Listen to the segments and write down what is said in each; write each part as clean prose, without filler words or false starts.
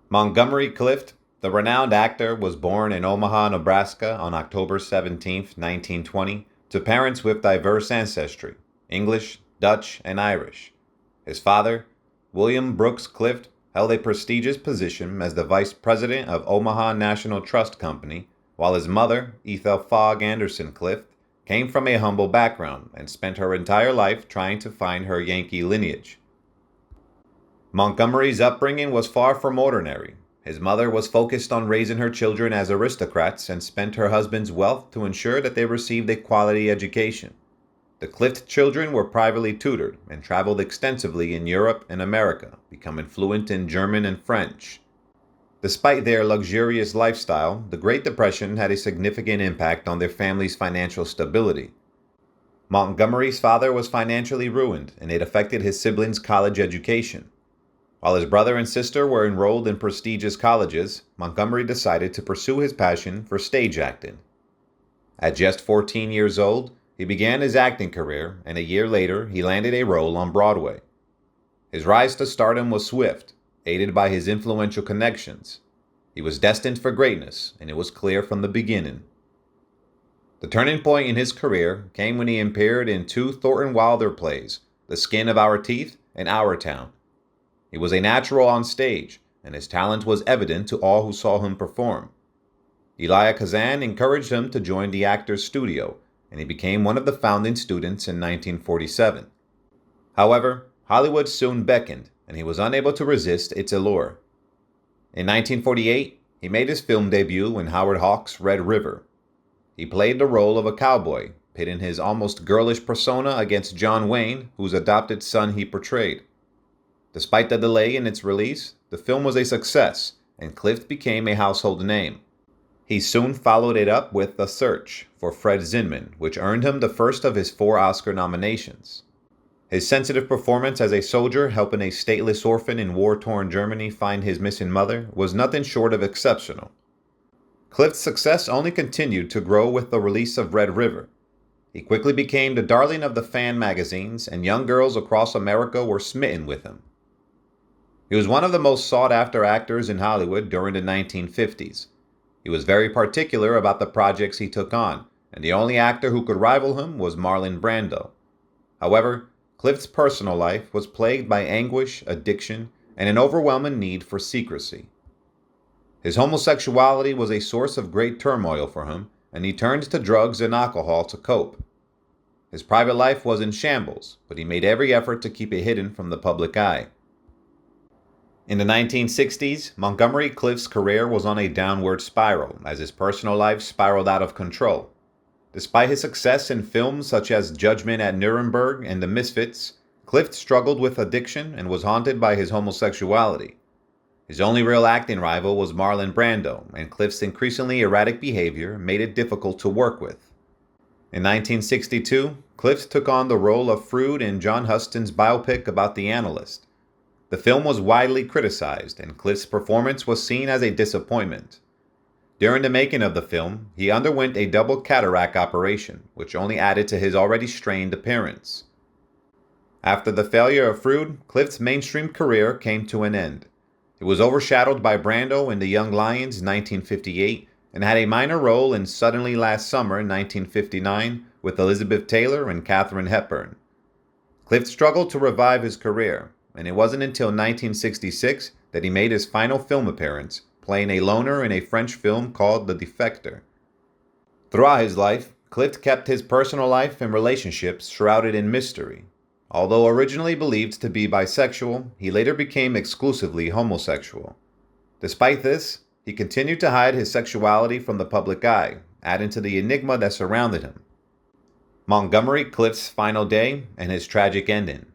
Montgomery Clift, the renowned actor, was born in Omaha, Nebraska on October 17, 1920, to parents with diverse ancestry, English, Dutch, and Irish. His father, William Brooks Clift, held a prestigious position as the vice president of Omaha National Trust Company, while his mother, Ethel Fogg Anderson Clift, came from a humble background and spent her entire life trying to find her Yankee lineage. Montgomery's upbringing was far from ordinary. His mother was focused on raising her children as aristocrats and spent her husband's wealth to ensure that they received a quality education. The Clift children were privately tutored and traveled extensively in Europe and America, becoming fluent in German and French. Despite their luxurious lifestyle, the Great Depression had a significant impact on their family's financial stability. Montgomery's father was financially ruined, and it affected his siblings' college education. While his brother and sister were enrolled in prestigious colleges, Montgomery decided to pursue his passion for stage acting. At just 14 years old, he began his acting career, and a year later, he landed a role on Broadway. His rise to stardom was swift, aided by his influential connections. He was destined for greatness, and it was clear from the beginning. The turning point in his career came when he appeared in two Thornton Wilder plays, The Skin of Our Teeth and Our Town. He was a natural on stage, and his talent was evident to all who saw him perform. Elia Kazan encouraged him to join the actor's studio, and he became one of the founding students in 1947. However, Hollywood soon beckoned, and he was unable to resist its allure. In 1948, he made his film debut in Howard Hawks' Red River. He played the role of a cowboy, pitting his almost girlish persona against John Wayne, whose adopted son he portrayed. Despite the delay in its release, the film was a success, and Clift became a household name. He soon followed it up with The Search for Fred Zinman, which earned him the first of his 4 Oscar nominations. His sensitive performance as a soldier helping a stateless orphan in war-torn Germany find his missing mother was nothing short of exceptional. Clift's success only continued to grow with the release of Red River. He quickly became the darling of the fan magazines, and young girls across America were smitten with him. He was one of the most sought-after actors in Hollywood during the 1950s. He was very particular about the projects he took on, and the only actor who could rival him was Marlon Brando. However, Clift's personal life was plagued by anguish, addiction, and an overwhelming need for secrecy. His homosexuality was a source of great turmoil for him, and he turned to drugs and alcohol to cope. His private life was in shambles, but he made every effort to keep it hidden from the public eye. In the 1960s, Montgomery Clift's career was on a downward spiral as his personal life spiraled out of control. Despite his success in films such as Judgment at Nuremberg and The Misfits, Clift struggled with addiction and was haunted by his homosexuality. His only real acting rival was Marlon Brando, and Clift's increasingly erratic behavior made it difficult to work with. In 1962, Clift took on the role of Froude in John Huston's biopic about the analyst. The film was widely criticized, and Clift's performance was seen as a disappointment. During the making of the film, he underwent a double cataract operation, which only added to his already strained appearance. After the failure of Froude, Clift's mainstream career came to an end. It was overshadowed by Brando in The Young Lions 1958 and had a minor role in Suddenly Last Summer 1959 with Elizabeth Taylor and Katharine Hepburn. Clift struggled to revive his career, and it wasn't until 1966 that he made his final film appearance, playing a loner in a French film called The Defector. Throughout his life, Clift kept his personal life and relationships shrouded in mystery. Although originally believed to be bisexual, he later became exclusively homosexual. Despite this, he continued to hide his sexuality from the public eye, adding to the enigma that surrounded him. Montgomery Clift's final day and his tragic ending.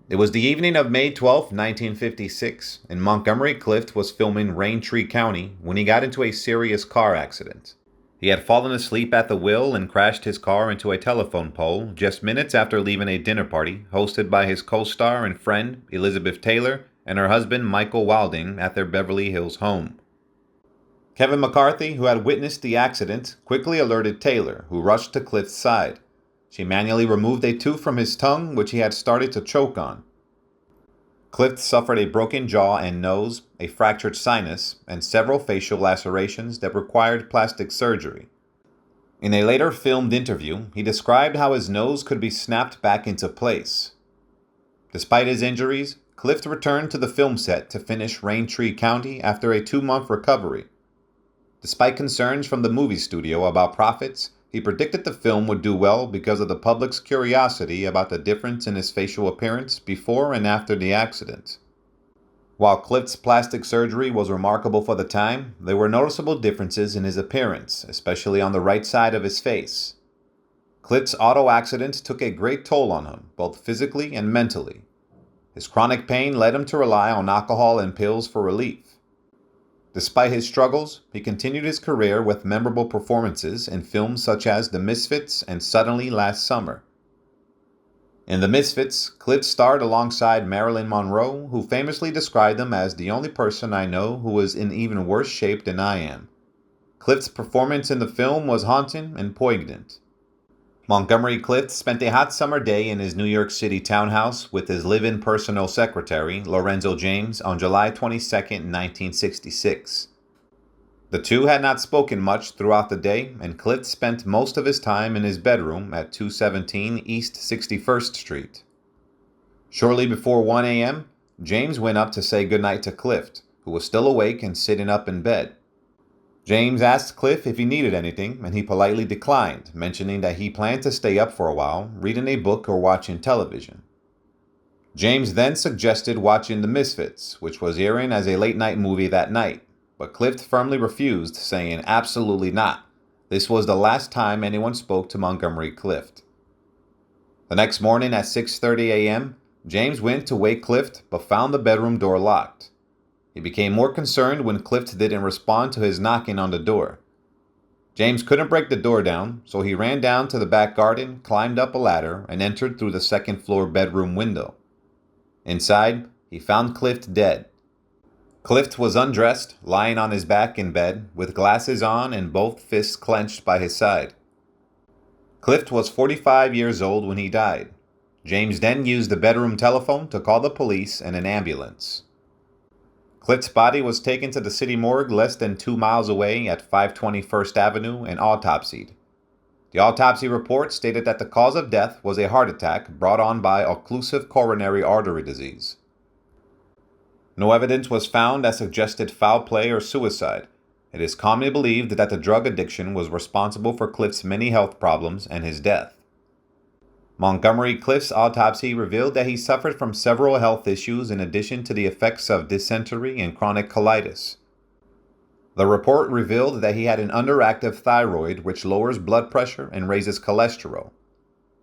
It was the evening of May 12, 1956, and Montgomery Clift was filming Raintree County when he got into a serious car accident. He had fallen asleep at the wheel and crashed his car into a telephone pole just minutes after leaving a dinner party hosted by his co-star and friend Elizabeth Taylor and her husband Michael Wilding at their Beverly Hills home. Kevin McCarthy, who had witnessed the accident, quickly alerted Taylor, who rushed to Clift's side. She manually removed a tooth from his tongue, which he had started to choke on. Clift suffered a broken jaw and nose, a fractured sinus, and several facial lacerations that required plastic surgery. In a later filmed interview, he described how his nose could be snapped back into place. Despite his injuries, Clift returned to the film set to finish Raintree County after a 2-month recovery. Despite concerns from the movie studio about profits, he predicted the film would do well because of the public's curiosity about the difference in his facial appearance before and after the accident. While Clift's plastic surgery was remarkable for the time, there were noticeable differences in his appearance, especially on the right side of his face. Clift's auto accident took a great toll on him, both physically and mentally. His chronic pain led him to rely on alcohol and pills for relief. Despite his struggles, he continued his career with memorable performances in films such as The Misfits and Suddenly Last Summer. In The Misfits, Clift starred alongside Marilyn Monroe, who famously described him as the only person I know who is in even worse shape than I am. Clift's performance in the film was haunting and poignant. Montgomery Clift spent a hot summer day in his New York City townhouse with his live-in personal secretary, Lorenzo James, on July 22, 1966. The two had not spoken much throughout the day, and Clift spent most of his time in his bedroom at 217 East 61st Street. Shortly before 1 a.m., James went up to say goodnight to Clift, who was still awake and sitting up in bed. James asked Clift if he needed anything, and he politely declined, mentioning that he planned to stay up for a while, reading a book or watching television. James then suggested watching The Misfits, which was airing as a late-night movie that night, but Clift firmly refused, saying absolutely not. This was the last time anyone spoke to Montgomery Clift. The next morning at 6:30 a.m., James went to wake Clift, but found the bedroom door locked. He became more concerned when Clift didn't respond to his knocking on the door. James couldn't break the door down, so he ran down to the back garden, climbed up a ladder, and entered through the second-floor bedroom window. Inside, he found Clift dead. Clift was undressed, lying on his back in bed, with glasses on and both fists clenched by his side. Clift was 45 years old when he died. James then used the bedroom telephone to call the police and an ambulance. Clift's body was taken to the city morgue less than 2 miles away at 520 First Avenue and autopsied. The autopsy report stated that the cause of death was a heart attack brought on by occlusive coronary artery disease. No evidence was found that suggested foul play or suicide. It is commonly believed that the drug addiction was responsible for Clift's many health problems and his death. Montgomery Clift's autopsy revealed that he suffered from several health issues in addition to the effects of dysentery and chronic colitis. The report revealed that he had an underactive thyroid which lowers blood pressure and raises cholesterol.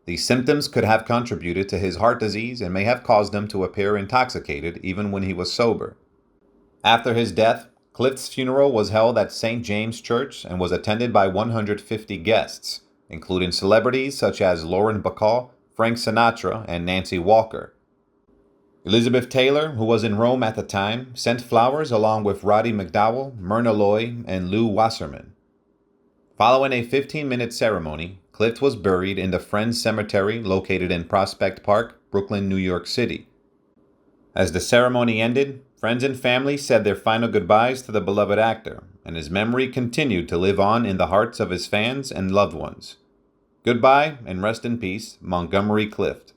These symptoms could have contributed to his heart disease and may have caused him to appear intoxicated even when he was sober. After his death, Clift's funeral was held at St. James Church and was attended by 150 guests, including celebrities such as Lauren Bacall, Frank Sinatra, and Nancy Walker. Elizabeth Taylor, who was in Rome at the time, sent flowers along with Roddy McDowell, Myrna Loy, and Lou Wasserman. Following a 15-minute ceremony, Clift was buried in the Friends Cemetery located in Prospect Park, Brooklyn, New York City. As the ceremony ended, friends and family said their final goodbyes to the beloved actor, and his memory continued to live on in the hearts of his fans and loved ones. Goodbye and rest in peace, Montgomery Clift.